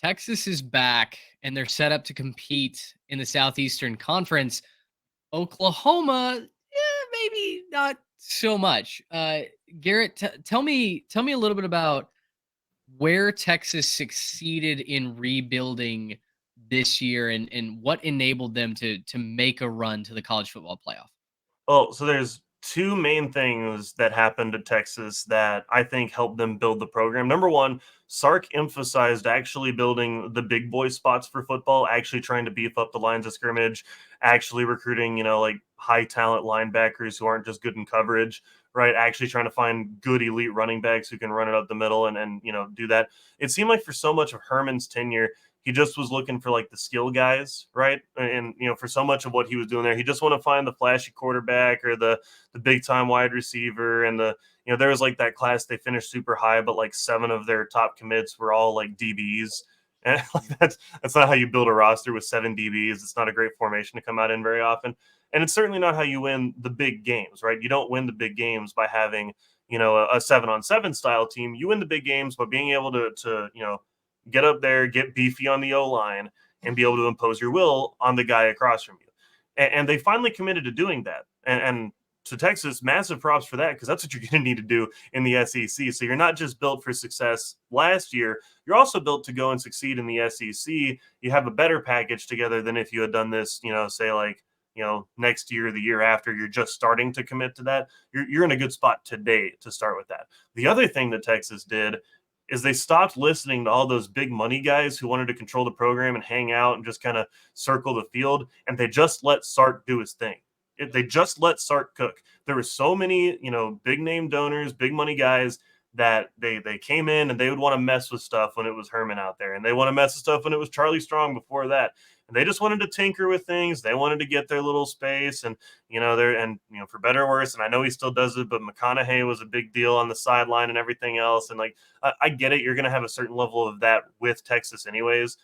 Texas is back and they're set up to compete in the Southeastern Conference. Oklahoma, maybe not so much. Garrett, tell me a little bit about where Texas succeeded in rebuilding this year and what enabled them to make a run to the college football playoff. Well, so there's two main things that happened at Texas that I think helped them build the program. Number one, Sark emphasized actually building the big boy spots for football, actually trying to beef up the lines of scrimmage, actually recruiting, like high talent linebackers who aren't just good in coverage, right? Actually trying to find good elite running backs who can run it up the middle and do that. It seemed like for so much of Herman's tenure, he just was looking for like the skill guys, right? And for so much of what he was doing there, he just want to find the flashy quarterback or the big time wide receiver. And there was like that class they finished super high, but like 7 of their top commits were all like DBs. And like that's not how you build a roster with 7 DBs. It's not a great formation to come out in very often. And it's certainly not how you win the big games, right? You don't win the big games by having, a 7-on-7 style team. You win the big games by being able to get up there, get beefy on the O line, and be able to impose your will on the guy across from you. And they finally committed to doing that. And to Texas, massive props for that because that's what you're going to need to do in the SEC. So you're not just built for success last year, you're also built to go and succeed in the SEC. You have a better package together than if you had done this, say like, next year, the year after, you're just starting to commit to that. You're in a good spot today to start with that. The other thing that Texas did is they stopped listening to all those big money guys who wanted to control the program and hang out and just kind of circle the field, and they just let Sark do his thing. They just let Sark cook. There were so many, big name donors, big money guys that they came in and they would want to mess with stuff when it was Herman out there, and they want to mess with stuff when it was Charlie Strong before that. And they just wanted to tinker with things. They wanted to get their little space, and for better or worse. And I know he still does it, but McConaughey was a big deal on the sideline and everything else. And like, I get it. You're going to have a certain level of that with Texas, anyways.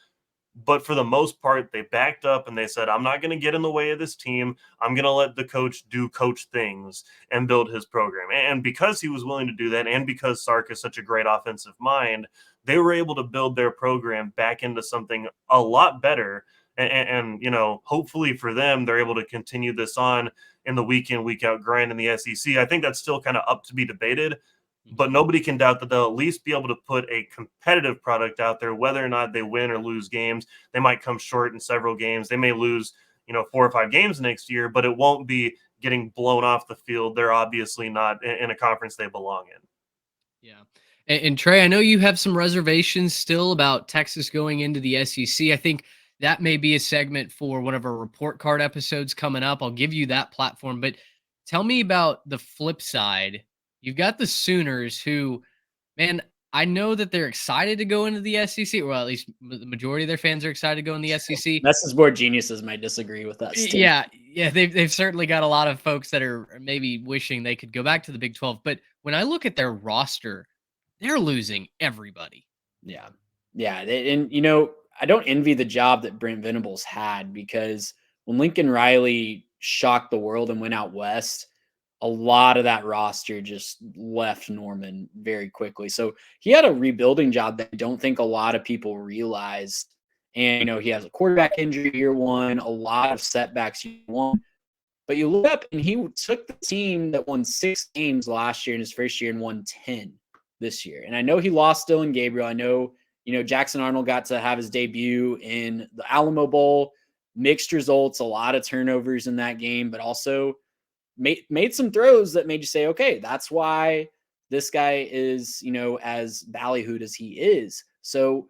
But for the most part, they backed up and they said, I'm not going to get in the way of this team. I'm going to let the coach do coach things and build his program. And because he was willing to do that, and because Sark is such a great offensive mind, they were able to build their program back into something a lot better. And hopefully for them, they're able to continue this on in the week in, week out grind in the SEC. I think that's still kind of up to be debated, but nobody can doubt that they'll at least be able to put a competitive product out there, whether or not they win or lose games. They might come short in several games. They may lose, 4 or 5 games next year, but it won't be getting blown off the field. They're obviously not in a conference they belong in. Yeah. And Trey, I know you have some reservations still about Texas going into the SEC. I think that may be a segment for one of our report card episodes coming up. I'll give you that platform. But tell me about the flip side. You've got the Sooners who, man, I know that they're excited to go into the SEC. Well, at least the majority of their fans are excited to go in the SEC. Message board geniuses might disagree with us. Yeah, they've certainly got a lot of folks that are maybe wishing they could go back to the Big 12. But when I look at their roster, they're losing everybody. Yeah. Yeah. And, I don't envy the job that Brent Venables had, because when Lincoln Riley shocked the world and went out west, a lot of that roster just left Norman very quickly. So he had a rebuilding job that I don't think a lot of people realized. And, he has a quarterback injury year one, a lot of setbacks year one. But you look up and he took the team that won 6 games last year in his first year and won 10 this year. And I know he lost Dylan Gabriel. I know, Jackson Arnold got to have his debut in the Alamo Bowl. Mixed results, a lot of turnovers in that game, but also made some throws that made you say, okay, that's why this guy is, as ballyhooed as he is. So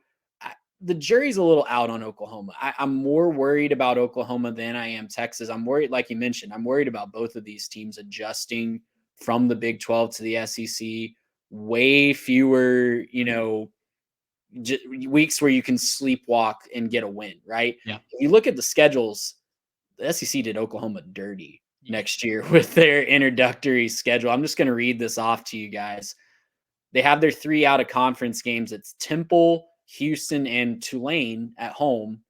the jury's a little out on Oklahoma. I'm more worried about Oklahoma than I am Texas. I'm worried, like you mentioned, I'm worried about both of these teams adjusting from the Big 12 to the SEC. Way fewer, weeks where you can sleepwalk and get a win, right? Yeah. If you look at the schedules, the SEC did Oklahoma dirty next year with their introductory schedule. I'm just going to read this off to you guys. They have their 3 out of conference games. It's Temple, Houston, and Tulane at home.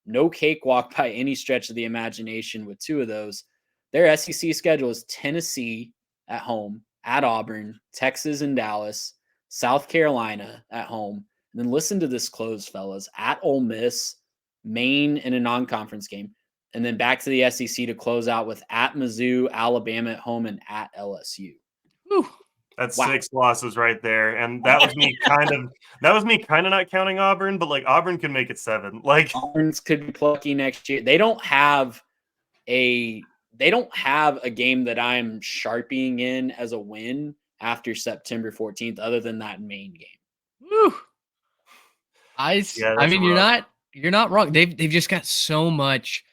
No cakewalk by any stretch of the imagination with 2 of those. Their SEC schedule is Tennessee at home, at Auburn, Texas and Dallas, South Carolina at home, And then listen to this close, fellas. At Ole Miss, Maine in a non-conference game, and then back to the SEC to close out with at Mizzou, Alabama at home, and at LSU. Whew. That's Wow. 6 losses right there, and that was me kind of not counting Auburn, but like Auburn could make it 7. Like Auburn's could be plucky next year. They don't have a game that I'm sharping in as a win after September 14th, other than that Maine game. Whew. I that's mean, rough. you're not wrong. They've just got so much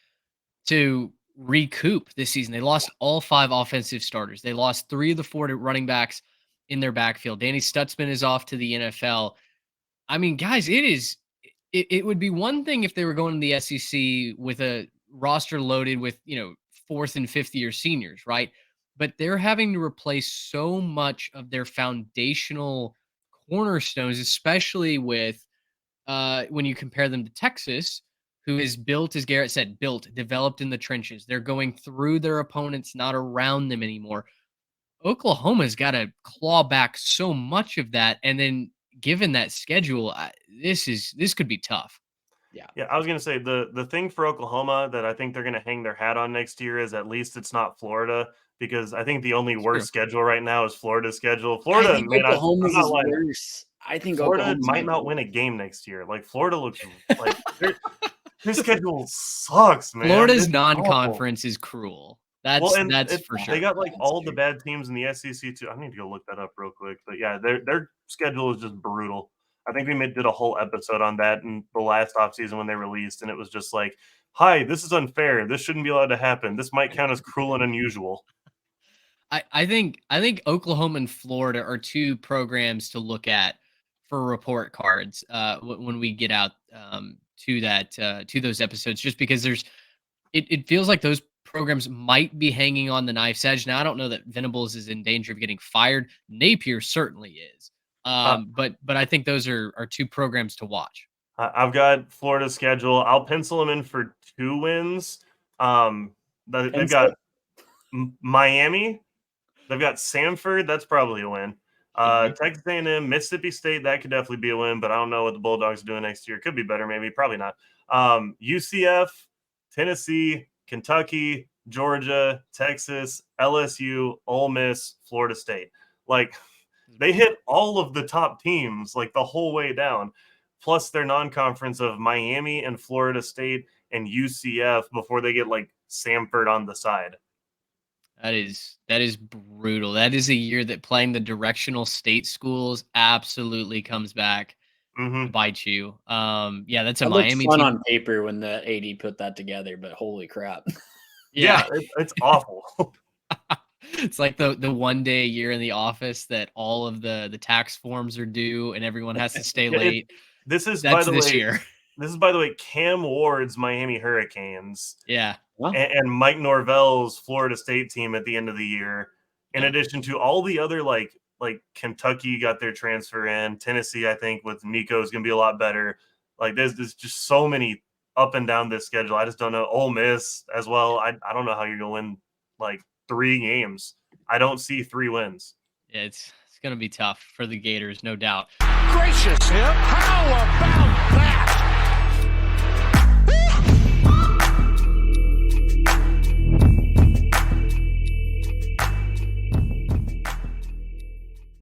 to recoup this season. They lost all 5 offensive starters. They lost 3 of the 4 running backs in their backfield. Danny Stutzman is off to the NFL. I mean, guys, it would be one thing if they were going to the SEC with a roster loaded with, 4th and 5th year seniors, right? But they're having to replace so much of their foundational cornerstones, especially with when you compare them to Texas, who is built, as Garrett said, developed in the trenches. They're going through their opponents, not around them anymore. Oklahoma's got to claw back so much of that, and then given that schedule, this could be tough. Yeah, I was gonna say the thing for Oklahoma that I think they're gonna hang their hat on next year is at least it's not Florida, because I think the only worst schedule right now is Florida's schedule. Florida, I think man, Oklahoma's I'm not is lying. worse. I think Florida Oklahoma's might not win a game next year. Like Florida looks like their schedule sucks, man. Florida's It's non-conference is cruel. That's for sure. They got like That's all true. the bad teams in the SEC too. I need to go look that up real quick. But yeah, their schedule is just brutal. I think we did a whole episode on that in the last offseason when they released, and it was just like, hi, this is unfair. This shouldn't be allowed to happen. This might count as cruel and unusual. I think Oklahoma and Florida are 2 programs to look at for report cards when we get out to that to those episodes, just because it feels like those programs might be hanging on the knife's edge. Now, I don't know that Venables is in danger of getting fired. Napier certainly is. But I think those are 2 programs to watch. I've got Florida's schedule. I'll pencil them in for 2 wins. They've got Miami. They've got Samford. That's probably a win. Texas A&M, Mississippi State. That could definitely be a win, but I don't know what the Bulldogs are doing next year. Could be better, maybe. Probably not. UCF, Tennessee, Kentucky, Georgia, Texas, LSU, Ole Miss, Florida State. Like, they hit all of the top teams, like the whole way down, plus their non-conference of Miami and Florida State and UCF before they get like Samford on the side. That is brutal. That is a year that playing the directional state schools absolutely comes back to bite you. Yeah, that's a Miami fun team on paper when the AD put that together, but holy crap. Yeah, it's awful. It's like the one day a year in the office that all of the tax forms are due and everyone has to stay late. This is by the way Cam Ward's Miami Hurricanes. Yeah. And Mike Norvell's Florida State team at the end of the year, in addition to all the other like Kentucky got their transfer in, Tennessee, I think with Nico is going to be a lot better. Like there's just so many up and down this schedule. I just don't know. Ole Miss as well. I don't know how you're going to win like 3 games. I don't see 3 wins. Yeah, it's going to be tough for the Gators, no doubt. Gracious him. How about that?